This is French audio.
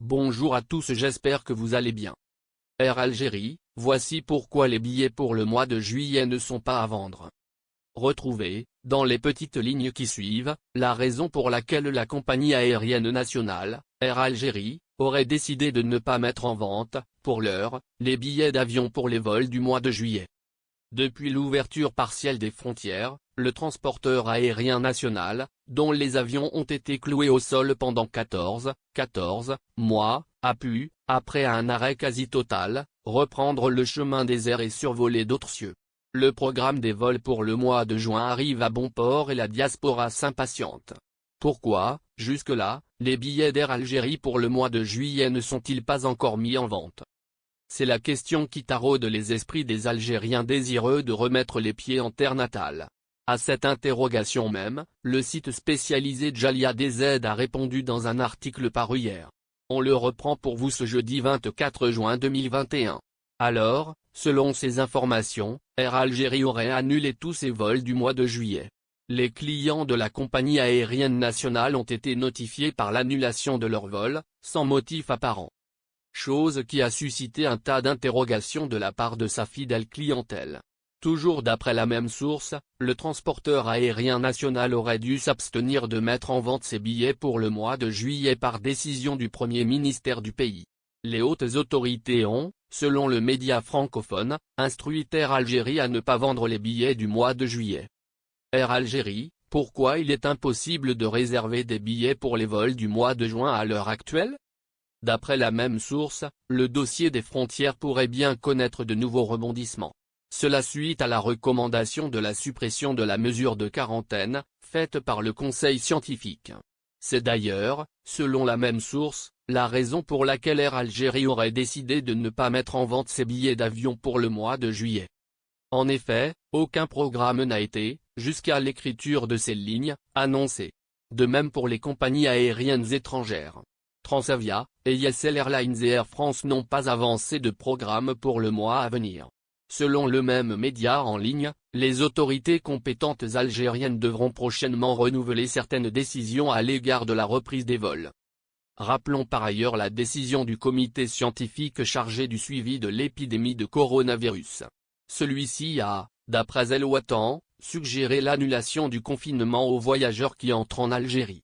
Bonjour à tous, j'espère que vous allez bien. Air Algérie, voici pourquoi les billets pour le mois de juillet ne sont pas à vendre. Retrouvez, dans les petites lignes qui suivent, la raison pour laquelle la compagnie aérienne nationale, Air Algérie, aurait décidé de ne pas mettre en vente, pour l'heure, les billets d'avion pour les vols du mois de juillet. Depuis l'ouverture partielle des frontières, le transporteur aérien national, dont les avions ont été cloués au sol pendant 14 mois, a pu, après un arrêt quasi total, reprendre le chemin des airs et survoler d'autres cieux. Le programme des vols pour le mois de juin arrive à bon port et la diaspora s'impatiente. Pourquoi, jusque-là, les billets d'Air Algérie pour le mois de juillet ne sont-ils pas encore mis en vente? C'est la question qui taraude les esprits des Algériens désireux de remettre les pieds en terre natale. À cette interrogation même, le site spécialisé Jalia DZ a répondu dans un article paru hier. On le reprend pour vous ce jeudi 24 juin 2021. Alors, selon ces informations, Air Algérie aurait annulé tous ses vols du mois de juillet. Les clients de la compagnie aérienne nationale ont été notifiés par l'annulation de leur vol, sans motif apparent. Chose qui a suscité un tas d'interrogations de la part de sa fidèle clientèle. Toujours d'après la même source, le transporteur aérien national aurait dû s'abstenir de mettre en vente ses billets pour le mois de juillet par décision du Premier ministère du pays. Les hautes autorités ont, selon le média francophone, instruit Air Algérie à ne pas vendre les billets du mois de juillet. Air Algérie, pourquoi il est impossible de réserver des billets pour les vols du mois de juin à l'heure actuelle? D'après la même source, le dossier des frontières pourrait bien connaître de nouveaux rebondissements. Cela suite à la recommandation de la suppression de la mesure de quarantaine, faite par le Conseil scientifique. C'est d'ailleurs, selon la même source, la raison pour laquelle Air Algérie aurait décidé de ne pas mettre en vente ses billets d'avion pour le mois de juillet. En effet, aucun programme n'a été, jusqu'à l'écriture de ces lignes, annoncé. De même pour les compagnies aériennes étrangères. Transavia, ESL Airlines et Air France n'ont pas avancé de programme pour le mois à venir. Selon le même média en ligne, les autorités compétentes algériennes devront prochainement renouveler certaines décisions à l'égard de la reprise des vols. Rappelons par ailleurs la décision du comité scientifique chargé du suivi de l'épidémie de coronavirus. Celui-ci a, d'après El Watan, suggéré l'annulation du confinement aux voyageurs qui entrent en Algérie.